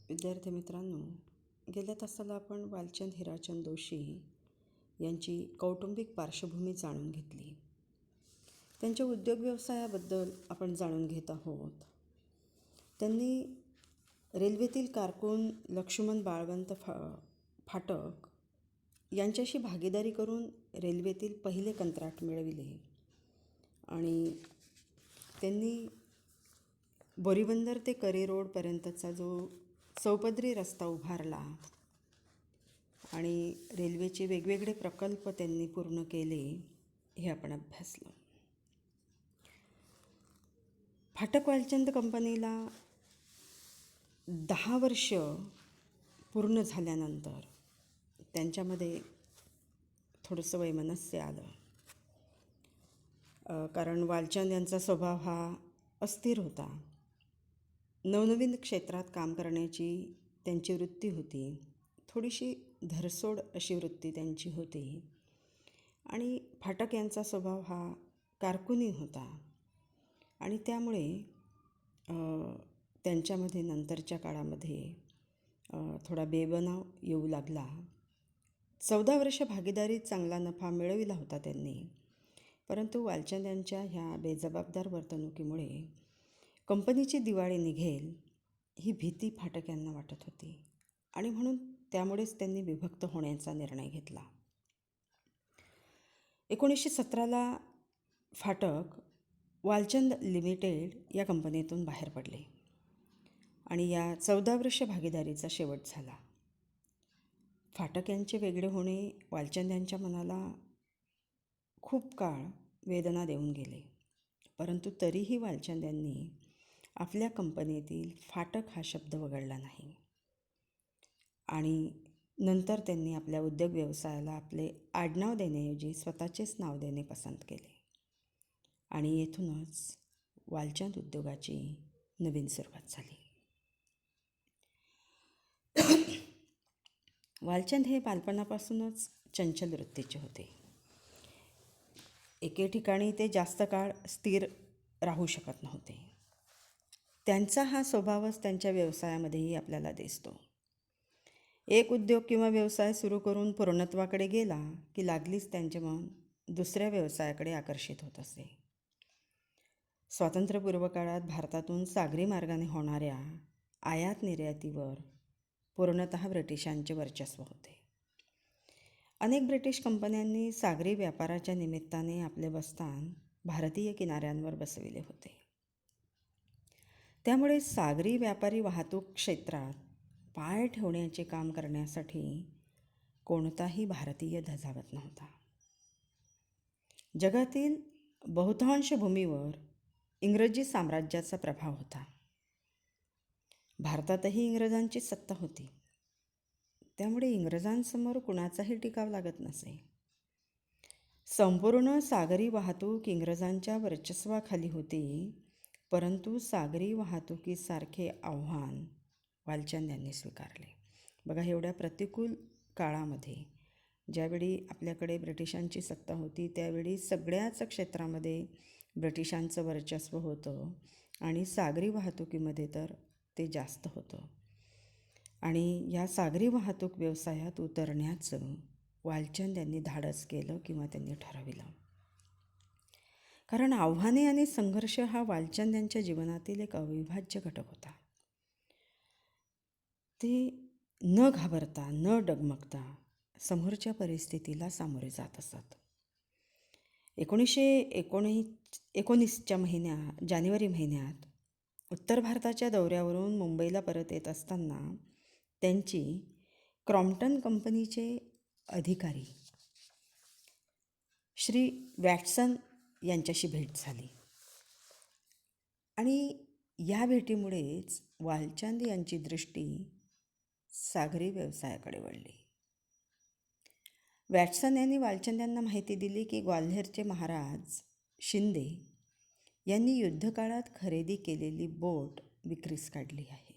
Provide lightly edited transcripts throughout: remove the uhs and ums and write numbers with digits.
विद्यार्थी मित्रांनो, गेल्या तासाला आपण वालचंद हिराचंद दोशी यांची कौटुंबिक पार्श्वभूमी जाणून घेतली. त्यांच्या उद्योग व्यवसायाबद्दल आपण जाणून घेत आहोत. त्यांनी रेल्वेतील कारकून लक्ष्मण बाळवंत फाटक यांच्याशी भागीदारी करून रेल्वेतील पहिले कंत्राट मिळविले आणि त्यांनी बोरीबंदर ते करी रोडपर्यंतचा जो चौपदरी रस्ता उभारला आणि रेल्वेचे वेगवेगळे प्रकल्प त्यांनी पूर्ण केले हे आपण अभ्यासलं. फाटक वालचंद कंपनीला 10 वर्ष पूर्ण झाल्यानंतर त्यांच्यामध्ये थोडंसं वैमनस्य आलं. कारण वालचंद यांचा स्वभाव हा अस्थिर होता. नवनवीन क्षेत्रात काम करण्याची त्यांची वृत्ती होती. थोडीशी धरसोड अशी वृत्ती त्यांची होती आणि फाटक यांचा स्वभाव हा कारकुनी होता आणि त्यामुळे त्यांच्यामध्ये नंतरच्या काळामध्ये थोडा बेबनाव येऊ लागला. 14 वर्ष भागीदारीत चांगला नफा मिळविला होता त्यांनी, परंतु वालचंद यांच्या ह्या बेजबाबदार वर्तणुकीमुळे कंपनीची दिवाळी निघेल ही भीती फाटक यांना वाटत होती आणि म्हणून त्यामुळेच त्यांनी विभक्त होण्याचा निर्णय घेतला. 1917ला फाटक वालचंद लिमिटेड या कंपनीतून बाहेर पडले आणि या 14 वर्ष भागीदारीचा शेवट झाला. फाटक यांचे वेगळे होणे वालचंद यांच्या मनाला खूप काळ वेदना देऊन गेले, परंतु तरीही वालचंद यांनी आपल्या कंपनीतील फाटक हा शब्द वगळला नाही आणि नंतर त्यांनी आपल्या उद्योग व्यवसायाला आपले आडनाव देण्याऐवजी स्वतःचेच नाव देणे पसंत केले आणि येथूनच वालचंद उद्योगाची नवीन सुरुवात झाली. वालचंद हे बालपणापासूनच चंचल वृत्तीचे होते. एके ठिकाणी ते जास्त काळ स्थिर राहू शकत नव्हते. त्यांचा हा स्वभावच त्यांच्या व्यवसायामध्येही आपल्याला दिसतो. एक उद्योग किंवा व्यवसाय सुरू करून पूर्णत्वाकडे गेला की लागलीच त्यांचे मन दुसऱ्या व्यवसायाकडे आकर्षित होत असे. स्वातंत्र्यपूर्व काळात भारतातून सागरी मार्गाने होणाऱ्या आयात निर्यातीवर पूर्णतः ब्रिटिशांचे वर्चस्व होते. अनेक ब्रिटिश कंपन्यांनी सागरी व्यापाराच्या निमित्ताने आपले बस्तान भारतीय किनाऱ्यांवर बसविले होते. त्यामुळे सागरी व्यापारी वाहतूक क्षेत्रात पाय ठेवण्याचे काम करण्यासाठी कोणताही भारतीय धजावत नव्हता. जगातील बहुतांश भूमीवर इंग्रजी साम्राज्याचा प्रभाव होता. भारतातही इंग्रजांची सत्ता होती. त्यामुळे इंग्रजांसमोर कुणाचाही टिकाव लागत नसे. संपूर्ण सागरी वाहतूक इंग्रजांच्या वर्चस्वाखाली होती, परंतु सागरी वाहतुकीसारखे आव्हान वालचंद यांनी स्वीकारले. बघा, एवढ्या प्रतिकूल काळामध्ये ज्यावेळी आपल्याकडे ब्रिटिशांची सत्ता होती त्यावेळी सगळ्याच क्षेत्रामध्ये ब्रिटिशांचं वर्चस्व होतं आणि सागरी वाहतुकीमध्ये तर ते जास्त होतं आणि या सागरी वाहतूक व्यवसायात उतरण्याचं वालचंद यांनी धाडस केलं किंवा त्यांनी ठरविलं. कारण आव्हाने आणि संघर्ष हा वालचंद यांच्या जीवनातील एक अविभाज्य घटक होता. ते न घाबरता न डगमगता समोरच्या परिस्थितीला सामोरे जात असत. 1919च्या जानेवारी महिन्यात उत्तर भारताच्या दौऱ्यावरून मुंबईला परत येत असताना त्यांची क्रॉम्प्टन कंपनीचे अधिकारी श्री वॅटसन यांच्याशी भेट झाली आणि या भेटीमुळेच वालचंद यांची दृष्टी सागरी व्यवसायाकडे वळली. वॅटसन यांनी वालचंद यांना माहिती दिली की ग्वाल्हेरचे महाराज शिंदे यांनी युद्धकाळात खरेदी केलेली बोट विक्रीस काढली आहे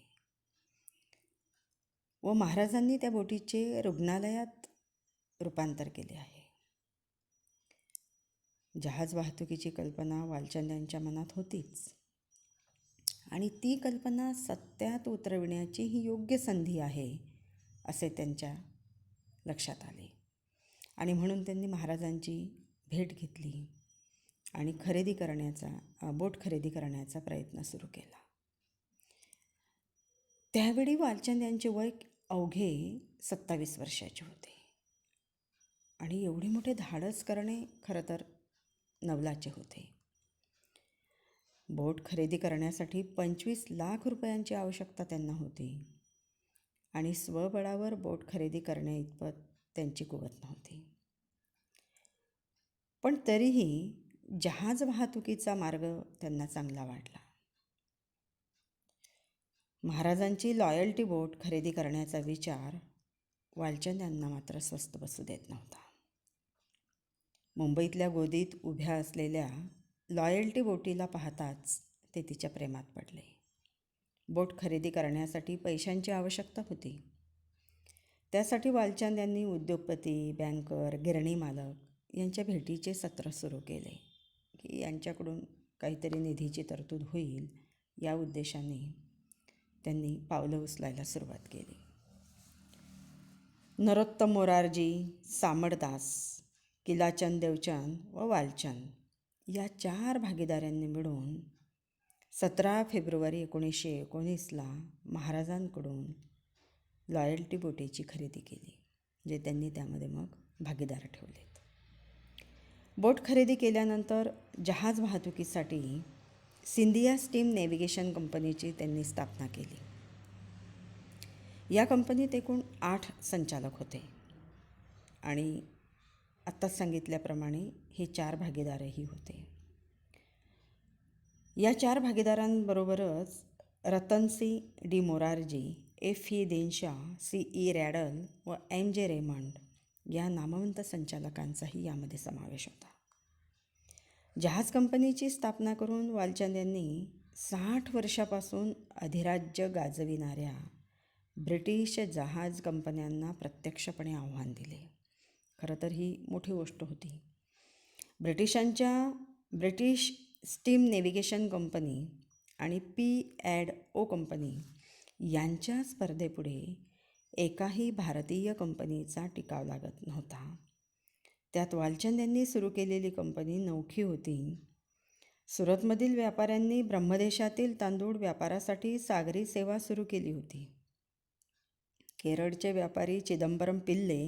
व महाराजांनी त्या बोटीचे रुग्णालयात रूपांतर केले आहे. जहाज वाहतुकीची कल्पना वालचंद यांच्या मनात होतीच, आणि ती कल्पना सत्यात उतरविण्याची ही योग्य संधी आहे असे त्यांच्या लक्षात आले. आणि म्हणून त्यांनी महाराजांची भेट घेतली आणि बोट खरेदी करण्याचा प्रयत्न सुरू केला. त्यावेळी वालचंद यांचे वय अवघे 27 वर्षाचे होते आणि एवढे मोठे धाडस करणे खरं तर नवलाचे होते. बोट खरेदी करण्यासाठी 25 लाख रुपयांची आवश्यकता त्यांना होती आणि स्वबळावर बोट खरेदी करण्याइतपत त्यांची कुवत नव्हती. पण तरीही जहाज वाहतुकीचा मार्ग त्यांना चांगला वाटला. महाराजांची लॉयल्टी बोट खरेदी करण्याचा विचार वालचंद यांना मात्र स्वस्त बसू देत नव्हता. मुंबईतल्या गोदीत उभ्या असलेल्या लॉयल्टी बोटीला पाहताच ते तिच्या प्रेमात पडले. बोट खरेदी करण्यासाठी पैशांची आवश्यकता होती. त्यासाठी वालचंद यांनी उद्योगपती, बँकर, गिरणी मालक यांच्या भेटीचे सत्र सुरू केले की यांच्याकडून काहीतरी निधीची तरतूद होईल या उद्देशाने त्यांनी पावलं उचलायला सुरुवात केली. नरोत्तम मोरारजी, सामळदास, किलाचंद देवचंद व वालचंद या 4 भागीदारांनी मिळून 17 फेब्रुवारी 1919ला महाराजांकडून लॉयल्टी बोटीची खरेदी केली, जे त्यांनी त्यामध्ये मग भागीदार ठेवलेत. बोट खरेदी केल्यानंतर जहाज वाहतुकीसाठी सिंधिया स्टीम नेव्हिगेशन कंपनीची त्यांनी स्थापना केली. या कंपनीत एकूण 8 संचालक होते आणि आत्ताच सांगितल्याप्रमाणे हे 4 भागीदारही होते. या 4 भागीदारांबरोबरच Ratansi D Morarji, F.E. Dinshaw, C.E. Randle व M.J. रेमंड या नामवंत संचालकांचाही यामध्ये समावेश होता. जहाज कंपनीची स्थापना करून वालचंद यांनी 60 वर्षापासून अधिराज्य गाजविणाऱ्या ब्रिटिश जहाज कंपन्यांना प्रत्यक्षपणे आव्हान दिले. खरं तर ही मोठी गोष्ट होती. ब्रिटिश स्टीम नेव्हिगेशन कंपनी आणि P&O कंपनी यांच्या स्पर्धेपुढे एकाही भारतीय कंपनीचा टिकाव लागत नव्हता. त्यात वालचंद यांनी सुरू केलेली कंपनी नवखी होती. सुरतमधील व्यापाऱ्यांनी ब्रह्मदेशातील तांदूळ व्यापारासाठी सागरी सेवा सुरू केली होती. केरळचे व्यापारी चिदंबरम पिल्ले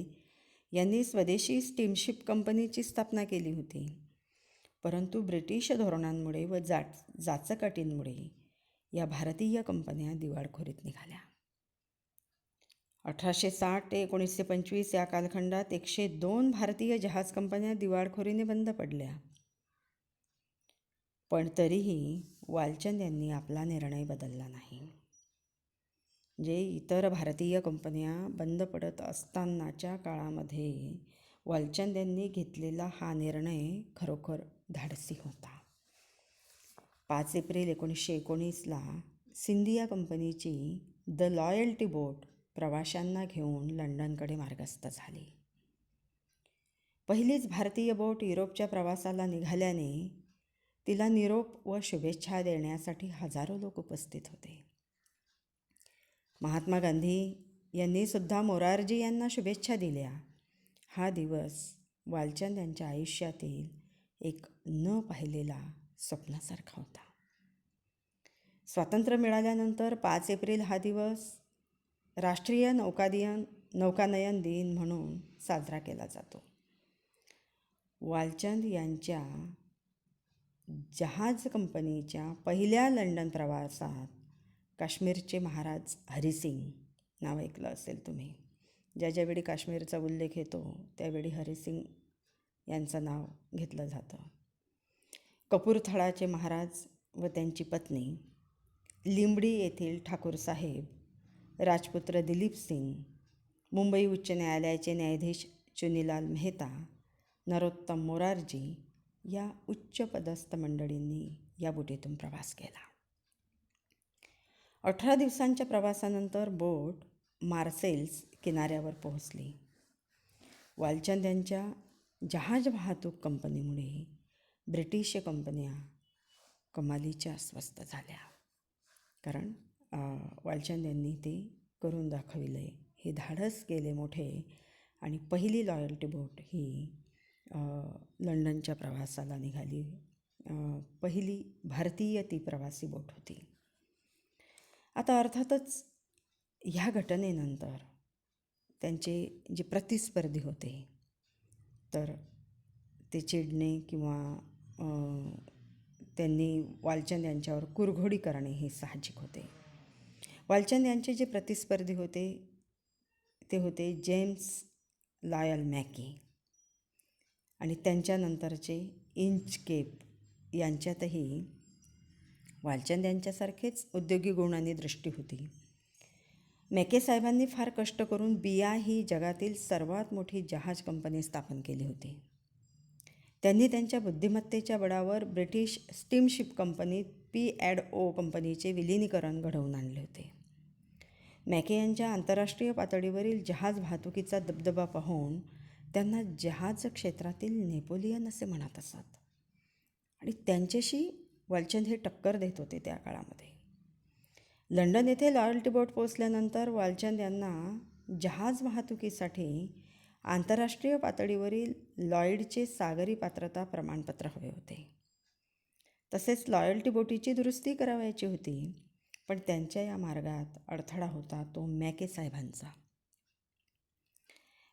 यांनी स्वदेशी स्टीमशिप कंपनीची स्थापना केली होती. परंतु ब्रिटिश धोरणांमुळे व जाचकाटींमुळे या भारतीय कंपन्या दिवाळखोरीत निघाल्या. 1860 ते 1925 या कालखंडात 102 भारतीय जहाज कंपन्या दिवाळखोरीने बंद पडल्या. पण तरीही वालचंद यांनी आपला निर्णय बदलला नाही. जे इतर भारतीय कंपन्या बंद पडत असतानाच्या काळामध्ये वालचंद यांनी घेतलेला हा निर्णय खरोखर धाडसी होता. 5 एप्रिल 1919ला सिंधिया कंपनीची द लॉयल्टी बोट प्रवाशांना घेऊन लंडनकडे मार्गस्थ झाली. पहिलीच भारतीय बोट युरोपच्या प्रवासाला निघाल्याने तिला निरोप व शुभेच्छा देण्यासाठी हजारो लोक उपस्थित होते. महात्मा गांधी यांनी सुद्धा मोरारजी यांना शुभेच्छा दिल्या. हा दिवस वालचंद यांच्या आयुष्यातील एक न पाहिलेला स्वप्नासारखा होता. स्वातंत्र्य मिळाल्यानंतर 5 एप्रिल हा दिवस राष्ट्रीय नौकानयन दिन म्हणून साजरा केला जातो. वालचंद यांच्या जहाज कंपनीच्या पहिल्या लंडन प्रवासात काश्मीरचे महाराज हरिसिंग नाव ऐकलं असेल तुम्ही. ज्यावेळी काश्मीरचा उल्लेख येतो त्यावेळी हरिसिंग यांचं नाव घेतलं जातं. कपूरथळाचे महाराज व त्यांची पत्नी, लिंबडी येथील ठाकूर साहेब, राजपुत्र दिलीप सिंग, मुंबई उच्च न्यायालयाचे न्यायाधीश चुनीलाल मेहता, नरोत्तम मोरारजी या उच्चपदस्थ मंडळींनी या बोटीतून प्रवास केला. 18 दिवसांच्या प्रवासानंतर बोट मार्सेल्स किनाऱ्यावर पोहोचली. वालचंद यांच्या जहाज वाहतूक कंपनीमुळे ब्रिटिश कंपन्या कमालीच्या अस्वस्थ झाल्या. कारण वालचंद यांनी ते करून दाखविले, हे धाडस केले मोठे. आणि पहिली लॉयल्टी बोट ही लंडनच्या प्रवासाला निघाली. पहिली भारतीय ती प्रवासी बोट होती. आता अर्थातच ह्या घटनेनंतर त्यांचे जे प्रतिस्पर्धी होते तर ते चिडणे किंवा त्यांनी वालचंद यांच्यावर कुरघोडी करणे हे साहजिक होते. वालचंद यांचे जे प्रतिस्पर्धी होते ते होते जेम्स लॉयल मॅकी आणि त्यांच्यानंतरचे इंचकेप. यांच्यातही वालचंद यांच्यासारखेच उद्योगी गुण आणि दृष्टी होती. मॅके साहेबांनी फार कष्ट करून बिया ही जगातील सर्वात मोठी जहाज कंपनी स्थापन केली होती. त्यांनी त्यांच्या बुद्धिमत्तेच्या बळावर ब्रिटिश स्टीमशिप कंपनीत P&O कंपनीचे विलिनीकरण घडवून आणले होते. मॅके यांच्या आंतरराष्ट्रीय पातळीवरील जहाज वाहतुकीचा दबदबा पाहून त्यांना जहाज क्षेत्रातील नेपोलियन असे म्हणत असत आणि त्यांच्याशी वालचंद हे टक्कर देत होते त्या काळामध्ये. लंडन येथे लॉयल्टी बोट पोचल्यानंतर वालचंद यांना जहाज वाहतुकीसाठी आंतरराष्ट्रीय पातळीवरील लॉयडचे सागरी पात्रता प्रमाणपत्र हवे होते. तसेच लॉयल्टी बोटीची दुरुस्ती करावयाची होती. पण त्यांच्या या मार्गात अडथळा होता तो मॅके साहेबांचा.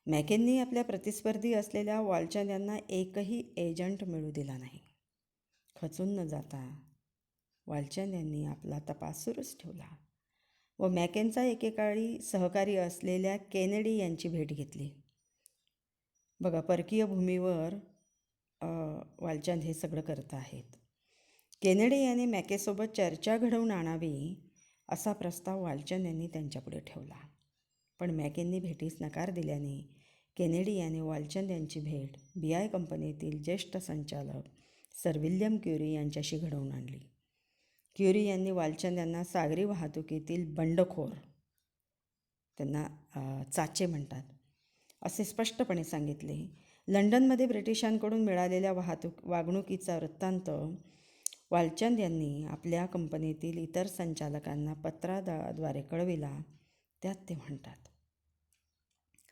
मॅकेंनी आपल्या प्रतिस्पर्धी असलेल्या वालचंद यांना एकही एजंट मिळू दिला नाही. खचून न जाता वालचंद यांनी आपला तपास सुरूच ठेवला व मॅकेंचा एकेकाळी सहकारी असलेल्या केनेडी यांची भेट घेतली. बघा, परकीय भूमीवर वालचंद हे सगळं करत आहेत. केनेडी यांनी मॅकेसोबत चर्चा घडवून आणावी असा प्रस्ताव वालचंद यांनी त्यांच्यापुढे ठेवला. पण मॅकेंनी भेटीस नकार दिल्याने केनेडी यांनी वालचंद यांची भेट BI कंपनीतील ज्येष्ठ संचालक सर विल्यम क्युरी यांच्याशी घडवून आणली. क्युरी यांनी वालचंद यांना सागरी वाहतुकीतील बंडखोर, त्यांना चाचे म्हणतात, असे स्पष्टपणे सांगितले. लंडनमध्ये ब्रिटिशांकडून मिळालेल्या वागणुकीचा वृत्तांत वालचंद यांनी आपल्या कंपनीतील इतर संचालकांना पत्राद्वारे कळविला. त्यात ते म्हणतात,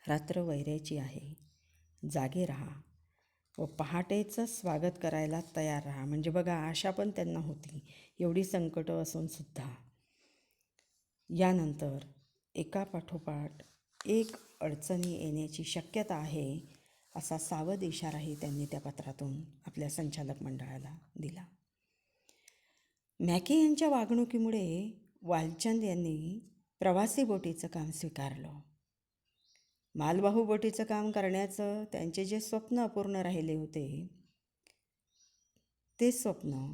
रात्र वैऱ्याची आहे, जागे राहा व पहाटेचं स्वागत करायला तयार राहा. म्हणजे बघा, आशा पण त्यांना होती, एवढी संकटं असूनसुद्धा. यानंतर एकापाठोपाठ एक अडचणी येण्याची शक्यता आहे असा सावध इशाराही त्यांनी त्या पत्रातून आपल्या संचालक मंडळाला दिला. मॅके यांच्या वागणुकीमुळे वालचंद यांनी प्रवासी बोटीचं काम स्वीकारलं. मालवाहू बोटीचं काम करण्याचं त्यांचे जे स्वप्न अपूर्ण राहिले होते ते स्वप्न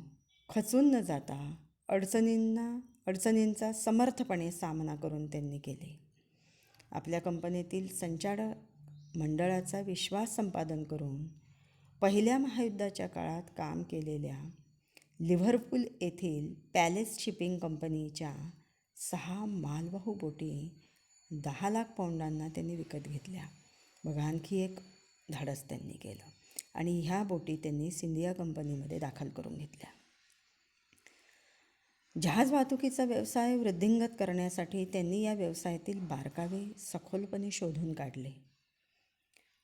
खचून न जाता अडचणींचा समर्थपणे सामना करून त्यांनी केले. आपल्या कंपनीतील संचालक मंडळाचा विश्वास संपादन करून पहिल्या महायुद्धाच्या काळात काम केलेल्या लिव्हरपूल येथील पॅलेस शिपिंग कंपनीच्या 6 मालवाहू बोटी 10 लाख पाऊंडांना त्यांनी विकत घेतल्या. बघा, आणखी एक धाडस त्यांनी केलं आणि ह्या बोटी त्यांनी सिंधिया कंपनीमध्ये दाखल करून घेतल्या. जहाज वाहतुकीचा व्यवसाय वृद्धिंगत करण्यासाठी त्यांनी या व्यवसायातील बारकावे सखोलपणे शोधून काढले.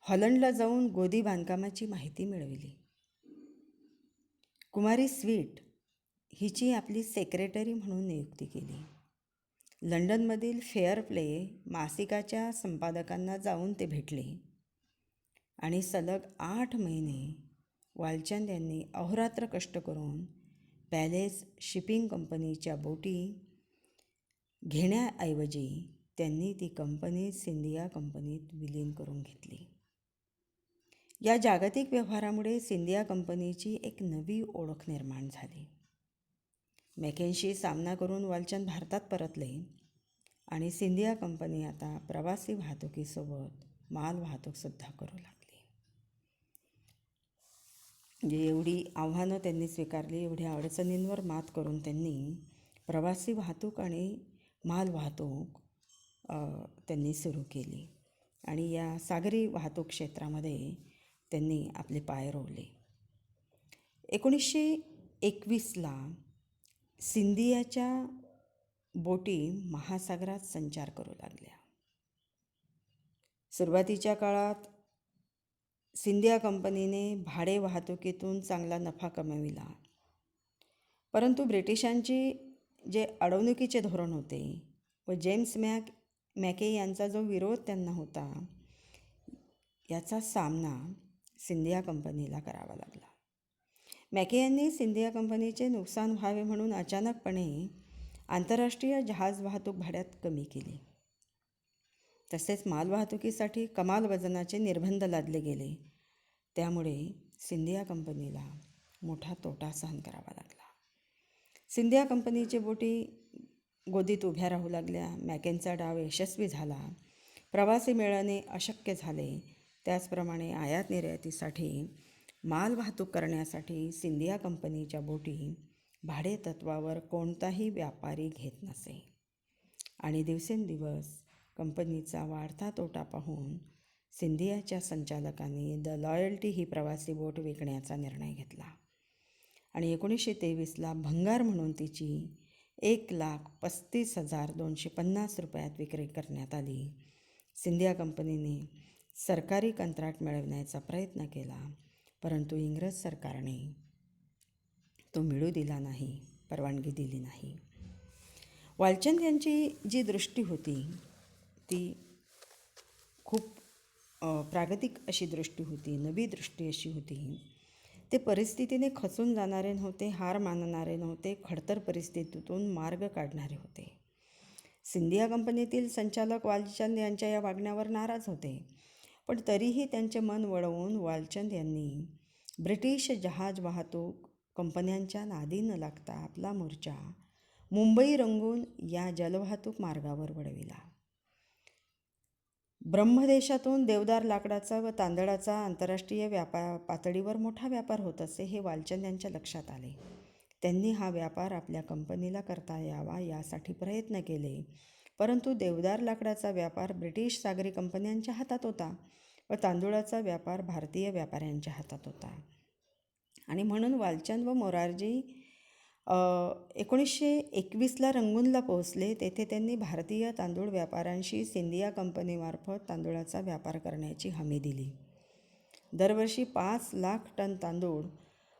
हॉलंडला जाऊन गोदी बांधकामाची माहिती मिळविली. कुमारी स्वीट हिची आपली सेक्रेटरी म्हणून नियुक्ती केली. लंडनमधील फेअर प्ले मासिकाच्या संपादकांना जाऊन ते भेटले आणि सलग 8 महिने वालचंद यांनी अहोरात्र कष्ट करून पॅलेस शिपिंग कंपनीच्या बोटी घेण्याऐवजी त्यांनी ती कंपनी सिंधिया कंपनीत विलीन करून घेतली. या जागतिक व्यवहारामुळे सिंधिया कंपनीची एक नवी ओळख निर्माण झाली. मॅकेंशी सामना करून वालचंद भारतात परतले आणि सिंधिया कंपनी आता प्रवासी वाहतुकीसोबत माल वाहतूकसुद्धा करू लागली. म्हणजे एवढी आव्हानं त्यांनी स्वीकारली, एवढ्या अडचणींवर मात करून त्यांनी प्रवासी वाहतूक आणि माल वाहतूक त्यांनी सुरू केली आणि या सागरी वाहतूक क्षेत्रामध्ये त्यांनी आपले पाय रोवले. 1921ला सिंधियाच्या बोटी महासागरात संचार करू लागल्या. सुरुवातीच्या काळात सिंधिया कंपनीने भाडे वाहतुकीतून चांगला नफा कमविला, परंतु ब्रिटिशांची जे अडवणुकीचे धोरण होते व जेम्स मॅके यांचा जो विरोध त्यांना होता, याचा सामना सिंधिया कंपनीला करावा लागला. मॅके यांनी सिंधिया कंपनीचे नुकसान व्हावे म्हणून अचानकपणे आंतरराष्ट्रीय जहाज वाहतूक भाड्यात कमी केली. तसेच मालवाहतुकीसाठी कमाल वजनाचे निर्बंध लादले गेले. त्यामुळे सिंधिया कंपनीला मोठा तोटा सहन करावा लागला. सिंधिया कंपनीचे बोटी गोदीत उभ्या राहू लागल्या. मॅकेंचा डाव यशस्वी झाला. प्रवासी मिळवणे अशक्य झाले. त्याचप्रमाणे आयात निर्यातीसाठी माल वाहतूक करण्यासाठी सिंधिया कंपनीच्या बोटी भाडे तत्वावर कोणताही व्यापारी घेत नसे. आणि दिवसेंदिवस कंपनीचा वाढता तोटा पाहून सिंधियाच्या संचालकांनी द लॉयल्टी ही प्रवासी बोट विकण्याचा निर्णय घेतला आणि 1923ला भंगार म्हणून तिची 1,35,250 रुपयात विक्री करण्यात आली. सिंधिया कंपनीने सरकारी कंत्राट मिळवण्याचा प्रयत्न केला, परंतु इंग्रज सरकारने तो मिळू दिला नाही, परवानगी दिली नाही. वालचंद यांची जी दृष्टी होती ती खूप प्रागतिक अशी दृष्टी होती, नवी दृष्टी अशी होती. ते परिस्थितीने खचून जाणारे नव्हते, हार मानणारे नव्हते, खडतर परिस्थितीतून मार्ग काढणारे होते. सिंधिया कंपनीतील संचालक वालचंद यांच्या या वागण्यावर नाराज होते, पण तरीही त्यांचे मन वळवून वालचंद यांनी ब्रिटिश जहाज वाहतूक कंपन्यांच्या नादी न लागता आपला मोर्चा मुंबई रंगून या जलवाहतूक मार्गावर वळविला. ब्रह्मदेशातून देवदार लाकडाचा व तांदळाचा आंतरराष्ट्रीय पातळीवर मोठा व्यापार होत असे हे वालचंद यांच्या लक्षात आले. त्यांनी हा व्यापार आपल्या कंपनीला करता यावा यासाठी प्रयत्न केले, परंतु देवदार लाकडाचा व्यापार ब्रिटिश सागरी कंपन्यांच्या हातात होता व तांदूळाचा व्यापार भारतीय व्यापाऱ्यांच्या हातात होता. आणि म्हणून वालचंद व मोरारजी 1921ला रंगूनला पोहोचले. तेथे त्यांनी भारतीय तांदूळ व्यापाऱ्यांशी सिंधिया कंपनीमार्फत तांदूळाचा व्यापार करण्याची हमी दिली. दरवर्षी 5 लाख टन तांदूळ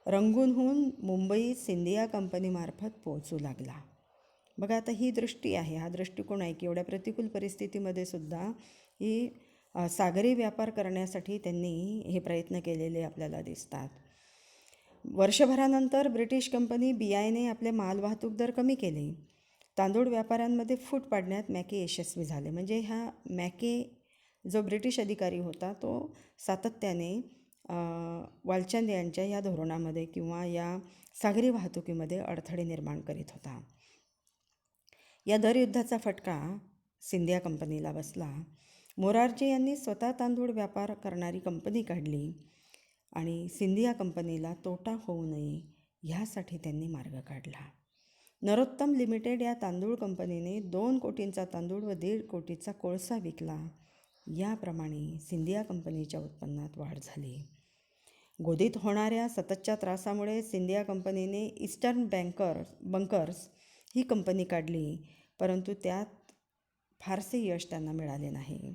रंगूनहून मुंबईत सिंधिया कंपनीमार्फत पोहोचू लागला. बघा, आता ही दृष्टी आहे, हा दृष्टिकोन आहे की एवढ्या प्रतिकूल परिस्थितीमध्ये सुद्धा ही सागरी व्यापार करण्यासाठी त्यांनी हे प्रयत्न केलेले आपल्याला दिसतात. वर्षभरानंतर ब्रिटिश कंपनी BIने आपले मालवाहतूक दर कमी केले. तांदूळ व्यापाऱ्यांमध्ये फूट पाडण्यात मॅके यशस्वी झाले. म्हणजे हा मॅके जो ब्रिटिश अधिकारी होता तो सातत्याने वालचंद यांच्या या धोरणामध्ये किंवा या सागरी वाहतुकीमध्ये अडथळे निर्माण करीत होता. या दरयुद्धाचा फटका सिंधिया कंपनीला बसला. मोरारजी यांनी स्वतः तांदूळ व्यापार करणारी कंपनी काढली आणि सिंधिया कंपनीला तोटा होऊ नये ह्यासाठी त्यांनी मार्ग काढला. नरोत्तम लिमिटेड या तांदूळ कंपनीने 2 कोटींचा तांदूळ व 1.5 कोटीचा कोळसा विकला. याप्रमाणे सिंधिया कंपनीच्या उत्पन्नात वाढ झाली. गोदीत होणाऱ्या सततच्या त्रासामुळे सिंधिया कंपनीने ईस्टर्न बंकर्स ही कंपनी काढली, परंतु त्यात फारसे यश त्यांना मिळाले नाही.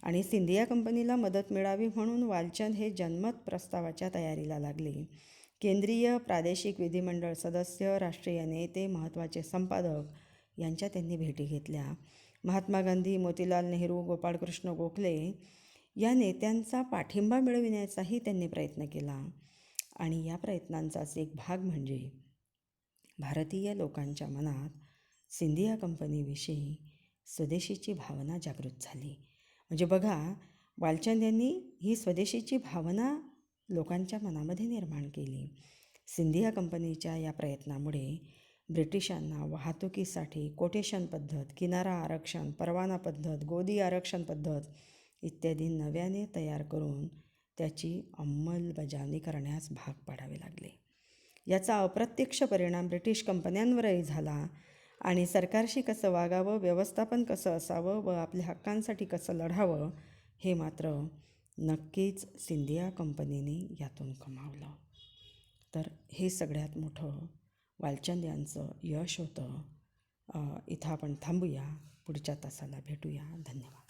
आणि सिंधिया कंपनीला मदत मिळावी म्हणून वालचंद हे जनमत प्रस्तावाच्या तयारीला लागले. केंद्रीय प्रादेशिक विधिमंडळ सदस्य, राष्ट्रीय नेते, महत्त्वाचे संपादक यांच्या त्यांनी भेटी घेतल्या. महात्मा गांधी, मोतीलाल नेहरू, गोपाळकृष्ण गोखले या नेत्यांचा पाठिंबा मिळविण्याचाही त्यांनी प्रयत्न केला. आणि या प्रयत्नांचाच एक भाग म्हणजे भारतीय लोकांच्या मनात सिंधिया कंपनीविषयी स्वदेशीची भावना जागृत झाली. म्हणजे बघा, वालचंद यांनी ही स्वदेशीची भावना लोकांच्या मनामध्ये निर्माण केली. सिंधिया कंपनीच्या या प्रयत्नामुळे ब्रिटिशांना वाहतुकीसाठी कोटेशन पद्धत, किनारा आरक्षण, परवाना पद्धत, गोदी आरक्षण पद्धत इत्यादी नव्याने तयार करून त्याची अंमलबजावणी करण्यास भाग पाडावे लागले. याचा अप्रत्यक्ष परिणाम ब्रिटिश कंपन्यांवरही झाला आणि सरकारशी कसं वागावं, व्यवस्थापन कसं असावं व आपल्या हक्कांसाठी कसं लढावं हे मात्र नक्कीच सिंधिया कंपनीने यातून कमावलं. तर हे सगळ्यात मोठं वालचंद यांचं यश होतं इथं आपण थांबूया. पुढच्या तासाला भेटूया. धन्यवाद.